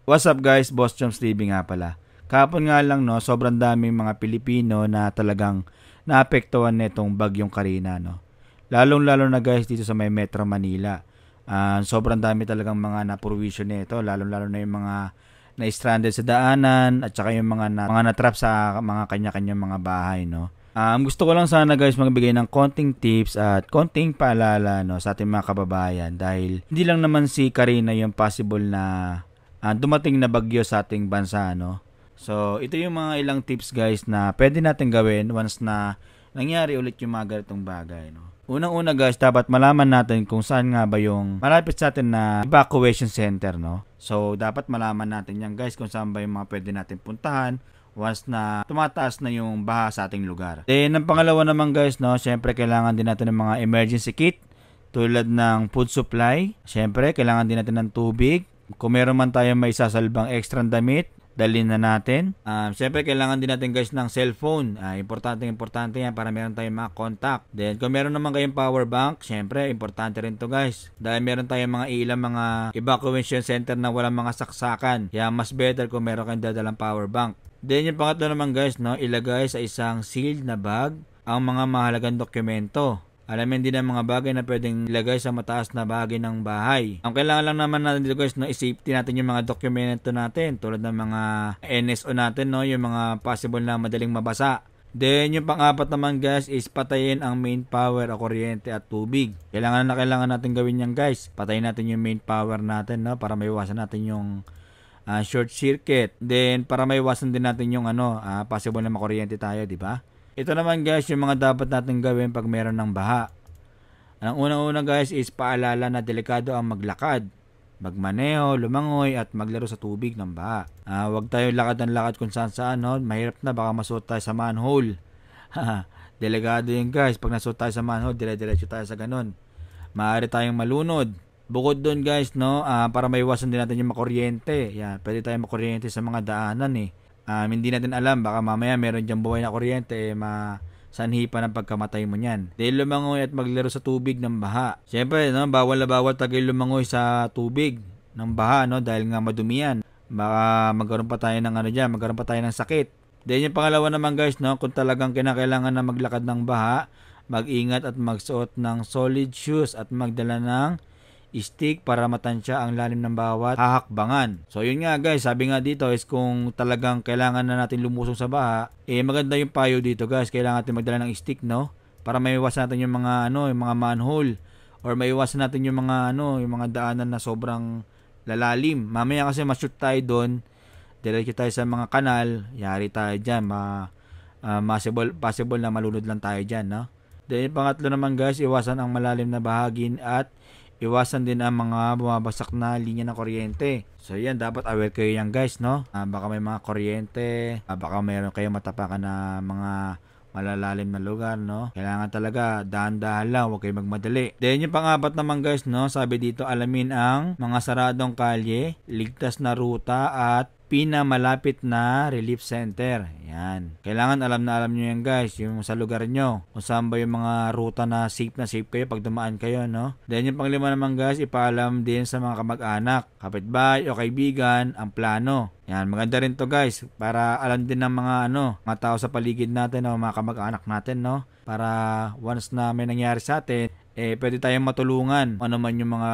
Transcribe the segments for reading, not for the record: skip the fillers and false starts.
What's up guys, Boss Chomps TV nga pala. Kahapon nga lang no, sobrang daming mga Pilipino na talagang naapektuhan nitong bagyong Karina no. Lalong-lalo na guys dito sa may Metro Manila. Sobrang dami talagang mga na-provision nito, lalong-lalo na yung mga na-stranded sa daanan at saka yung mga na-trap sa mga kanya-kanyang mga bahay no. Gusto ko lang sana guys magbigay ng konting tips at konting paalala no sa ating mga kababayan dahil hindi lang naman si Karina yung possible na dumating na bagyo sa ating bansa, no? So, ito yung mga ilang tips guys na pwede natin gawin once na nangyari ulit yung mga ganitong bagay, no? Unang-una guys, dapat malaman natin kung saan nga ba yung malapit sa atin na evacuation center, no? So, dapat malaman natin yan guys kung saan ba yung mga pwede natin puntahan once na tumataas na yung baha sa ating lugar. Then, ang pangalawa naman guys, no? Syempre, kailangan din natin ng mga emergency kit tulad ng food supply. Syempre, kailangan din natin ng tubig. Kung meron man tayong may sasalbang extra damit, dalhin na natin. Siyempre, kailangan din natin guys ng cellphone. Importante yan para meron tayong mga contact. Then, kung meron naman kayong power bank, siyempre, importante rin to guys. Dahil meron tayong mga ilang mga evacuation center na walang mga saksakan. Kaya mas better kung meron kayong dadalang power bank. Then, yung pangatlo naman guys, no, ilagay sa isang sealed na bag ang mga mahalagang dokumento. Alamin din ang mga bagay na pwedeng ilagay sa mataas na bahagi ng bahay. Ang kailangan lang naman natin dito guys, no, i-safety natin yung mga dokumento natin tulad ng mga NSO natin, no, yung mga possible na madaling mabasa. Then yung pang-apat naman guys is patayin ang main power o kuryente at tubig. Kailangan natin gawin yan guys. Patayin natin yung main power natin, no, para maiwasan natin yung short circuit. Then para maiwasan din natin yung possible na makuryente tayo, di ba? Ito naman guys yung mga dapat natin gawin pag meron ng baha. Ang unang-una guys is paalala na delikado ang maglakad, magmaneho, lumangoy at maglaro sa tubig ng baha. Huwag tayo lakad ng lakad kung saan, no? Mahirap na, baka masuot tayo sa manhole. Delikado yun guys, pag nasuot tayo sa manhole, dire-diretso tayo sa ganun. Maaari tayong malunod. Bukod doon guys, no, para maiwasan din natin yung makuryente. Yan, pwede tayong makuryente sa mga daanan eh. Hindi natin alam, baka mamaya meron dyan buhay na kuryente, masanhi pa ng pagkamatay mo niyan. Dahil lumangoy at maglaro sa tubig ng baha. Siyempre, no, bawal na bawal tayo lumangoy sa tubig ng baha, no, dahil nga madumi yan. Baka magkaroon pa tayo ng magkaroon pa tayo ng sakit. Then yung pangalawa naman guys, no, kung talagang kinakailangan na maglakad ng baha, mag-ingat at magsuot ng solid shoes at magdala ng stick para matansya ang lalim ng bawat hahakbangan. So yun nga guys, sabi nga dito is kung talagang kailangan na natin lumusong sa baha, maganda yung payo dito guys, kailangan natin magdala ng stick, no, para maiwasan natin yung mga yung mga manhole or maiwasan natin yung mga yung mga daanan na sobrang lalalim. Mamaya kasi ma-shoot tayo doon, diretso tayo sa mga kanal, yari tayo diyan, possible na malunod lang tayo diyan, no. Then pangatlo naman guys, iwasan ang malalim na bahagi at iwasan din ang mga bumabagsak na linya ng kuryente. So yan, dapat aware kayo yan guys, no? Baka may mga kuryente, baka mayroon kayong matapakan na mga malalalim na lugar, no? Kailangan talaga dahan-dahan lang, huwag kayong magmadali. Then yung pang-apat naman guys, no, sabi dito, alamin ang mga saradong kalye, ligtas na ruta at pinamalapit na relief center. Yan. Kailangan alam nyo yan guys, yung sa lugar nyo. Kung saan ba yung mga ruta na safe kayo pag dumaan kayo, no? Then yung panglima naman guys, ipaalam din sa mga kamag-anak, kapitbahay o kaibigan ang plano. Yan, maganda rin to guys, para alam din ng mga mga tao sa paligid natin o mga kamag-anak natin, no? Para once na may nangyari sa atin, pwede tayong matulungan ano man yung mga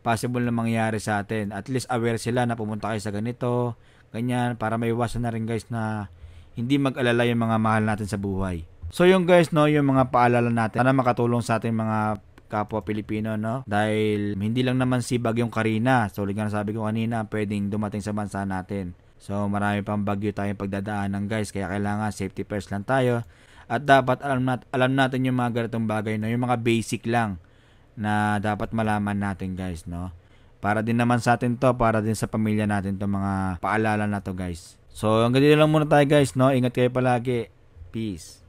possible na mangyari sa atin. At least aware sila na pumunta kayo sa ganito, ganyan, para maiwasan na rin guys na hindi mag-alala yung mga mahal natin sa buhay. So yung guys, no, yung mga paalala natin, sana makatulong sa ating mga kapwa Pilipino, no? Dahil hindi lang naman si Bagyong Karina, so ulit nga sabi ko kanina, pwedeng dumating sa bansa natin. So marami pang bagyo tayong pagdadaanan guys, kaya kailangan safety first lang tayo. At dapat alam natin yung mga ganitong bagay, no? Yung mga basic lang na dapat malaman natin guys, no? Para din naman sa atin to, para din sa pamilya natin to, mga paalala na to guys. So hanggang dito lang muna tayo guys, no? Ingat kayo palagi. Peace.